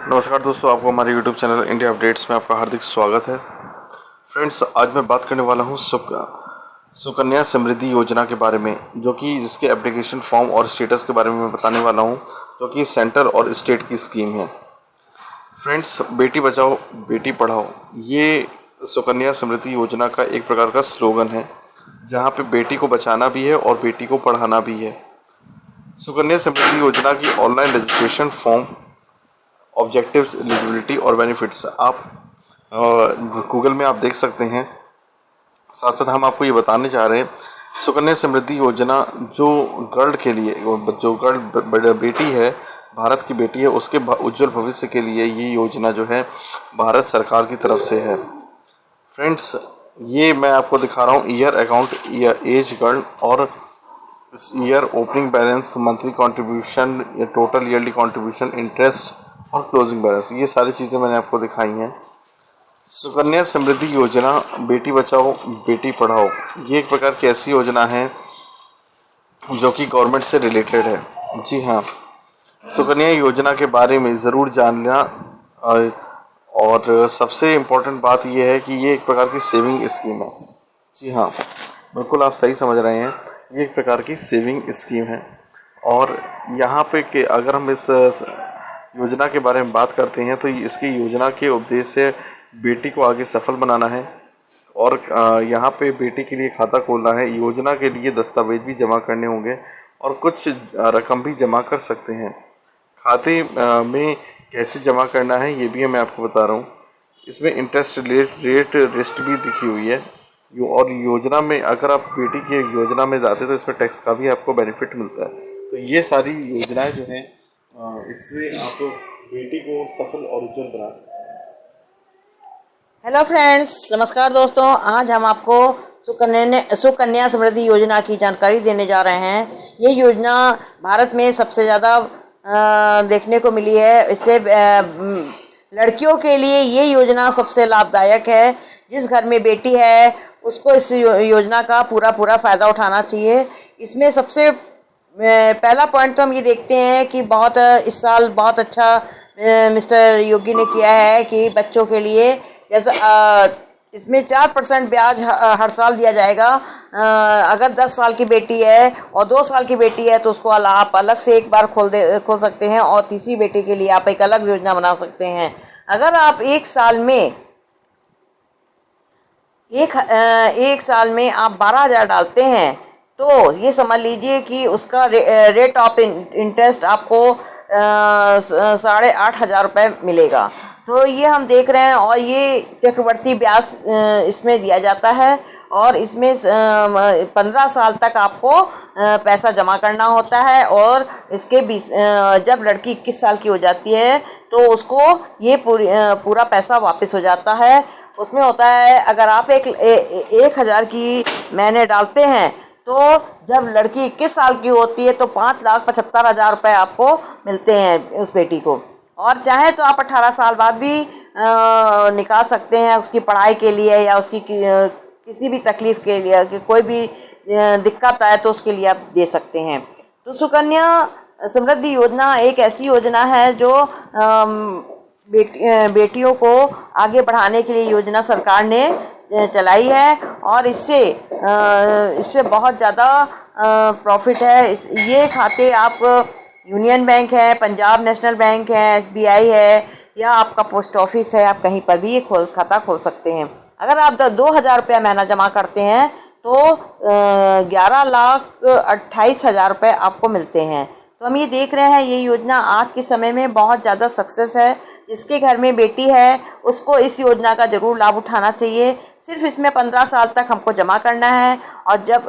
नमस्कार दोस्तों, आपको हमारे YouTube चैनल इंडिया अपडेट्स में आपका हार्दिक स्वागत है। फ्रेंड्स, आज मैं बात करने वाला हूँ सुकन्या समृद्धि योजना के बारे में, जो कि जिसके एप्लीकेशन फॉर्म और स्टेटस के बारे में मैं बताने वाला हूँ, जो कि सेंटर और स्टेट की स्कीम है। फ्रेंड्स, बेटी बचाओ बेटी पढ़ाओ, ये सुकन्या समृद्धि योजना का एक प्रकार का स्लोगन है, जहाँ पे बेटी को बचाना भी है और बेटी को पढ़ाना भी है। सुकन्या समृद्धि योजना की online registration form, objectives, eligibility और बेनिफिट्स आप गूगल में आप देख सकते हैं। साथ साथ हम आपको ये बताने चाह रहे हैं, सुकन्या समृद्धि योजना जो गर्ल के लिए, जो गर्ल बेटी है, भारत की बेटी है, उसके उज्जवल भविष्य के लिए ये योजना जो है भारत सरकार की तरफ से है। फ्रेंड्स, ये मैं आपको दिखा रहा हूँ ईयर अकाउंट, एज गर्ल और year opening balance, monthly contribution या टोटल ईयरली कंट्रीब्यूशन, इंटरेस्ट और क्लोजिंग बैलेंस, ये सारी चीज़ें मैंने आपको दिखाई हैं। सुकन्या समृद्धि योजना बेटी बचाओ बेटी पढ़ाओ, ये एक प्रकार की ऐसी योजना है जो कि गवर्नमेंट से रिलेटेड है। जी हाँ, सुकन्या योजना के बारे में ज़रूर जानना। और सबसे इम्पोर्टेंट बात यह है कि ये एक प्रकार की सेविंग स्कीम है। जी हाँ, बिल्कुल आप सही समझ रहे हैं, ये एक प्रकार की सेविंग स्कीम है। और यहाँ पे कि अगर हम इस योजना के बारे में बात करते हैं तो इसकी योजना के उद्देश्य बेटी को आगे सफल बनाना है और यहाँ पे बेटी के लिए खाता खोलना है। योजना के लिए दस्तावेज भी जमा करने होंगे और कुछ रकम भी जमा कर सकते हैं। खाते में कैसे जमा करना है ये भी मैं आपको बता रहा हूँ। इसमें इंटरेस्ट रेट लिस्ट भी दिखी हुई है। और योजना में अगर आप बेटी की योजना में जाते तो इसमें टैक्स का भी आपको बेनिफिट मिलता है। तो ये सारी योजनाएं जो हैं, इससे आप बेटी को सफल और उज्जवल बना सकते हैं। हेलो फ्रेंड्स, नमस्कार दोस्तों। आज हम आपको सुकन्या समृद्धि योजना की जानकारी देने जा रहे हैं। ये योजना भारत में सबसे ज़्यादा देखने को मिली है। इससे लड़कियों के लिए ये योजना सबसे लाभदायक है। जिस घर में बेटी है उसको इस योजना का पूरा फ़ायदा उठाना चाहिए। इसमें सबसे पहला पॉइंट तो हम ये देखते हैं कि बहुत इस साल बहुत अच्छा मिस्टर योगी ने किया है कि बच्चों के लिए जैसा इसमें 4% ब्याज हर साल दिया जाएगा। अगर 10 साल की बेटी है और 2 साल की बेटी है तो उसको आप अलग से एक बार खोल सकते हैं और तीसरी बेटी के लिए आप एक अलग योजना बना सकते हैं। अगर आप एक साल में आप 12,000 डालते हैं तो ये समझ लीजिए कि उसका रेट ऑफ इंटरेस्ट आपको 8,500 रुपये मिलेगा। तो ये हम देख रहे हैं और ये चक्रवर्ती ब्याज इसमें दिया जाता है और इसमें 15 साल तक आपको पैसा जमा करना होता है और इसके 20 जब लड़की 21 साल की हो जाती है तो उसको ये पूरा पैसा वापस हो जाता है। उसमें होता है, अगर आप 1,000 की महीने डालते हैं तो जब लड़की 21 साल की होती है तो 5,75,000 रुपये आपको मिलते हैं उस बेटी को। और चाहे तो आप 18 साल बाद भी निकाल सकते हैं उसकी पढ़ाई के लिए या उसकी किसी भी तकलीफ़ के लिए, कि कोई भी दिक्कत आए तो उसके लिए आप दे सकते हैं। तो सुकन्या समृद्धि योजना एक ऐसी योजना है जो बेटियों को आगे बढ़ाने के लिए योजना सरकार ने चलाई है और इससे बहुत ज़्यादा प्रॉफिट है। ये खाते आप यूनियन बैंक है, पंजाब नेशनल बैंक है, SBI है या आपका पोस्ट ऑफिस है, आप कहीं पर भी ये खाता खोल सकते हैं। अगर आप 2,000 रुपया महीना जमा करते हैं तो 11,28,000 रुपये आपको मिलते हैं। तो हम ये देख रहे हैं ये योजना आज के समय में बहुत ज़्यादा सक्सेस है। जिसके घर में बेटी है उसको इस योजना का ज़रूर लाभ उठाना चाहिए। सिर्फ इसमें 15 साल तक हमको जमा करना है और जब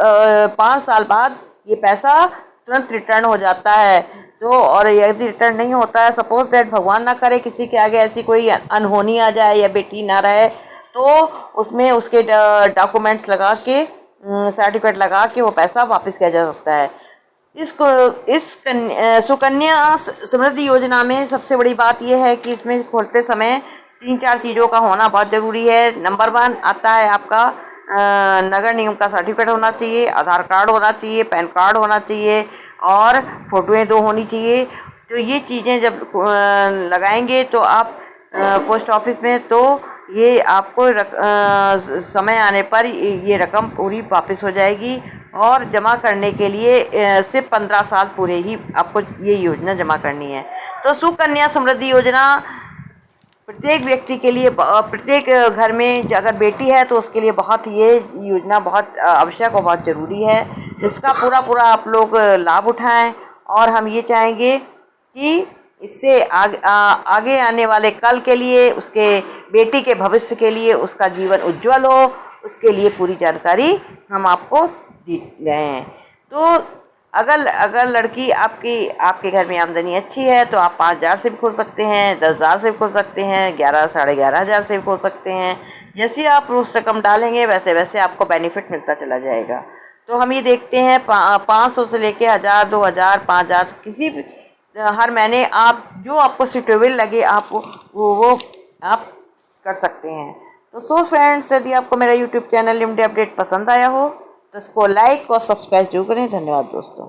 5 साल बाद ये पैसा तुरंत रिटर्न हो जाता है। तो और यदि रिटर्न नहीं होता है, सपोज दैट भगवान ना करे किसी के आगे ऐसी कोई अनहोनी आ जाए या बेटी ना रहे, तो उसमें उसके डॉक्यूमेंट्स लगा के, सर्टिफिकेट लगा के वो पैसा वापस किया जा सकता है। सुकन्या समृद्धि योजना में सबसे बड़ी बात यह है कि इसमें खोलते समय 3-4 चीज़ों का होना बहुत ज़रूरी है। नंबर 1 आता है आपका नगर निगम का सर्टिफिकेट होना चाहिए, आधार कार्ड होना चाहिए, पैन कार्ड होना चाहिए और फ़ोटोएँ 2 होनी चाहिए। तो ये चीज़ें जब लगाएंगे तो आप पोस्ट ऑफिस में, तो ये आपको समय आने पर ये रकम पूरी वापस हो जाएगी। और जमा करने के लिए सिर्फ 15 साल पूरे ही आपको ये योजना जमा करनी है। तो सुकन्या समृद्धि योजना प्रत्येक व्यक्ति के लिए, प्रत्येक घर में अगर बेटी है तो उसके लिए बहुत ये योजना बहुत आवश्यक और बहुत ज़रूरी है। इसका पूरा आप लोग लाभ उठाएं। और हम ये चाहेंगे कि इससे आगे आने वाले कल के लिए, उसके बेटी के भविष्य के लिए, उसका जीवन उज्जवल हो, उसके लिए पूरी जानकारी हम आपको दी गए हैं। तो अगर लड़की आपके घर में आमदनी अच्छी है तो आप 5,000 से भी खोल सकते हैं, 10,000 से भी खोल सकते हैं, 11 साढ़े 11,000 से भी खोल सकते हैं। जैसे आप उस रकम डालेंगे वैसे वैसे आपको बेनिफिट मिलता चला जाएगा। तो हम ये देखते हैं 500 से लेके 1,000, 2,000, 5,000, किसी भी हर महीने आप जो आपको सूटेबल लगे आप वो आप कर सकते हैं। तो सो फ्रेंड्स, यदि आपको मेरा यूट्यूब चैनल इंडिया अपडेट पसंद आया हो तो इसको लाइक और सब्सक्राइब जरूर करें। धन्यवाद दोस्तों।